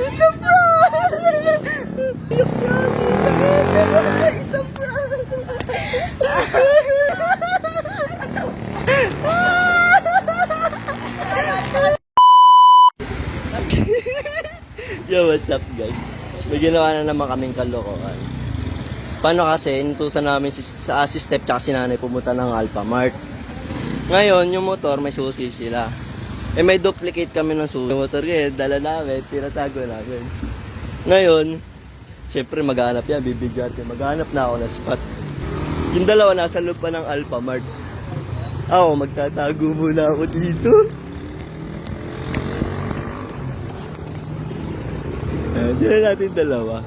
Isa pa! Isa pa! Yo, what's up guys? May ginawa na naman kaming kalokohan. Paano kasi, inutusan namin sa step tsaka si nanay pumunta ng Alphamart. Ngayon, yung motor may susi sila. Eh may duplicate kami ng susi. Yung motor ngayon, dala namin, tinatago namin. Ngayon, syempre maghanap yan, bibigyan natin. Maghanap na ako ng spot. Yung dalawa nasa loob pa ng Alphamart. Ako, magtatago muna ako dito. Hindi na natin dalawa.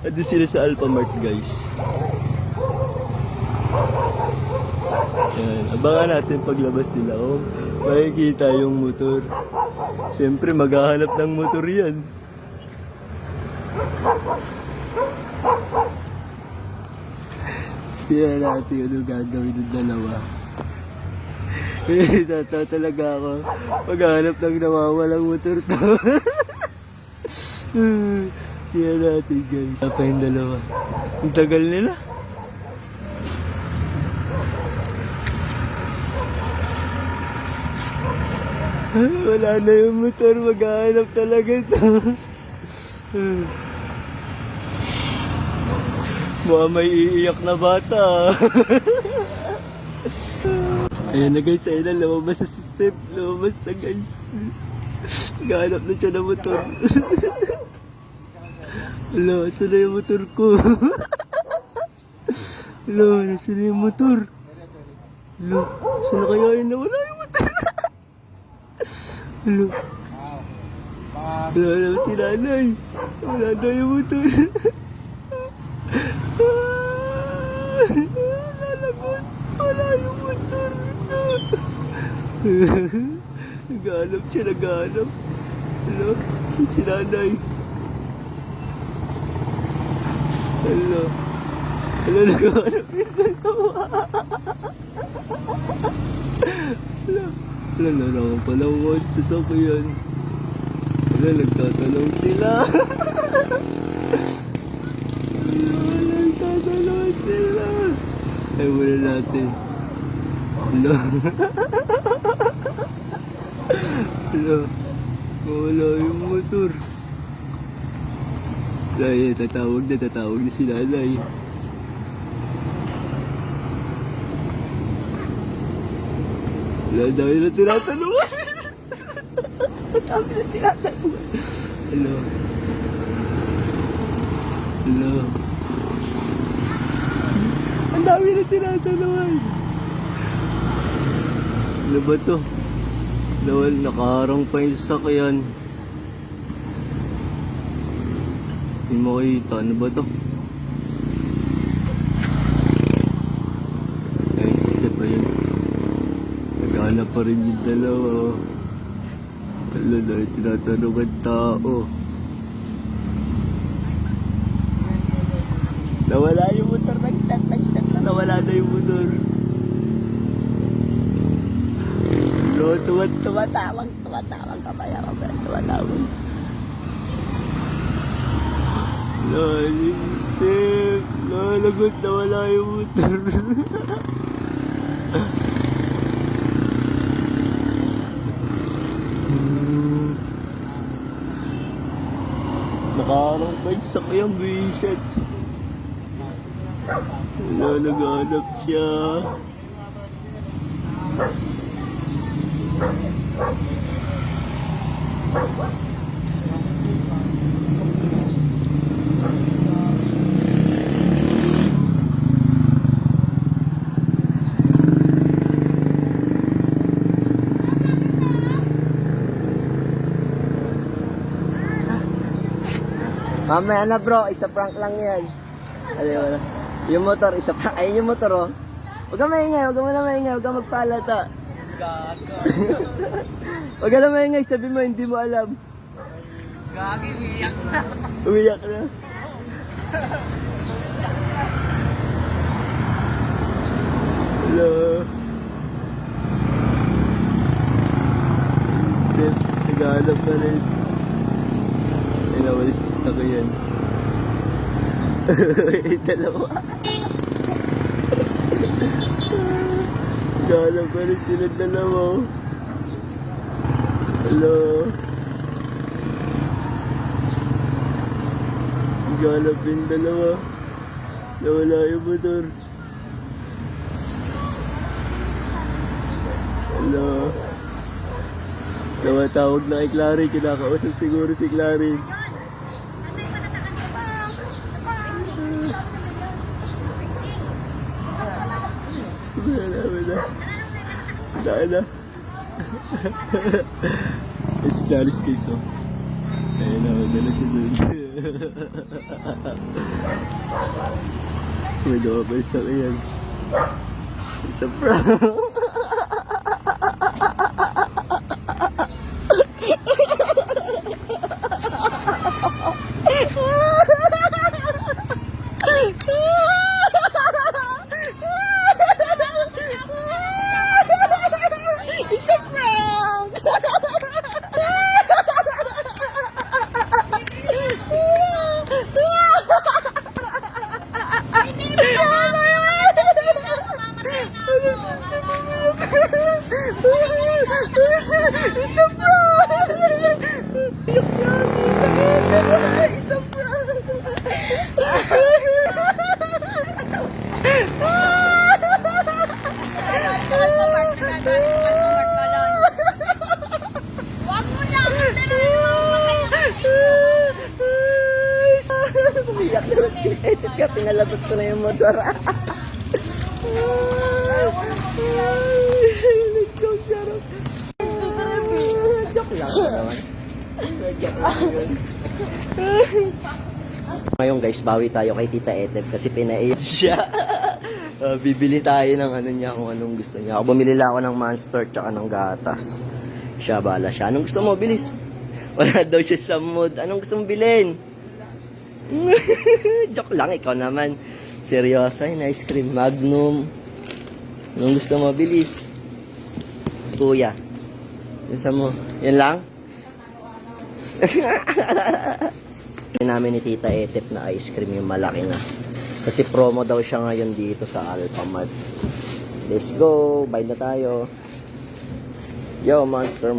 Ando sila sa Alphamart guys. Ayan, abangan natin paglabas nila. Oh, makikita yung motor. Siyempre maghahanap ng motor yan. Tingnan natin ano gagawin ng dalawa. Tatawa talaga ako. Maghahanap ng nawawalang motor to. Tingnan natin guys. Apa yung dalawa? Ang tagal nila. Wala na yung motor. Maghahanap talaga to. Mukhang may iiyak na bata. Ayan na guys, ayun na, lumabas sa step. Lumabas na guys. Naghahanap na siya ng motor. Hala, saan na yung motor ko? Hala, nasa na yung motor? Hala, saan na kaya yun na wala yung motor? Hala. Wala na si nanay. Wala na yung motor. Lalagot. Wala yung motor. Naghahanap siya, naghahanap. Hala, si nanay. Hala. Hala, naghahanap yung dalawa. Hala. Hala, narangan pa ng kotse sa kuyan. Hala, nagtatanong sila. Hala, nagtatanong sila. Ay, wala natin. Hala. Hala. Wala yung motor. Ay, tatawag na si nanay. Wala dami na tinatanong. Dami na tinatanong. Hala. Hala. Ang dami na tinatanong. Ano ba to? Nakaharang pa yung sasakyan. Hindi mo kita. Ano ba to? Ay, sa step pa yun. Naghahanap pa rin yung dalawa. Wala na, tinatanong ang tao. Nawala yung motor. Nawala na yung motor. Tumatawag kamaya. Tumatawag. Lalintip. Lalagot na wala yung motor. Nakaharang pa yung sakyang bisit. Wala, naghanap siya. Mamaya na bro, isa prank lang yan. Ano na? Yung motor, isa prank. Ayun yung motor oh. Huwag ka maingay, huwag ka muna maingay, huwag ka magpalata. Huwag ka na maingay, sabi mo hindi mo alam. Gagi, umiyak na. Umiyak na. Hello. Naghahanap na rin. Ay, nawalis sa sasakyan. Dalawa. Naghahanap na rin sila dalawa. Hello. Naghahanap yung dalawa. Nawala yung motor. Hello. Tawag na kay Clary. Kinakausap siguro si Clary. Wala. Wala. Si Clary's case, oh. Ayun na, wala siya dun. May lumabay sa akin. It's a prank. It's a prank! It's a prank! It's a umiyak na mag-edit ka, pinalabas ko na yung motor. Let's go, Sarap. Joke lang naman. Joke lang yun. Ngayon guys, bawi tayo kay Tita Etep kasi pinaiyak siya. Bibili tayo ng ano niya kung anong gusto niya. Ako bumili lang ako ng Monster tsaka ng gatas. Siya, bala siya. Anong gusto mo? Bilis. Wala daw siya sa mood. Anong gusto mong bilhin? Joke lang, ikaw naman. Seryosa, yung ice cream. Magnum. Anong gusto mo? Bilis. Kuya. Gusto mo? Yan lang? Namin ni Tita Etep na ice cream yung malaki na. Kasi promo daw siya ngayon dito sa Alphamart. Let's go. Buy na tayo. Yo, Monster.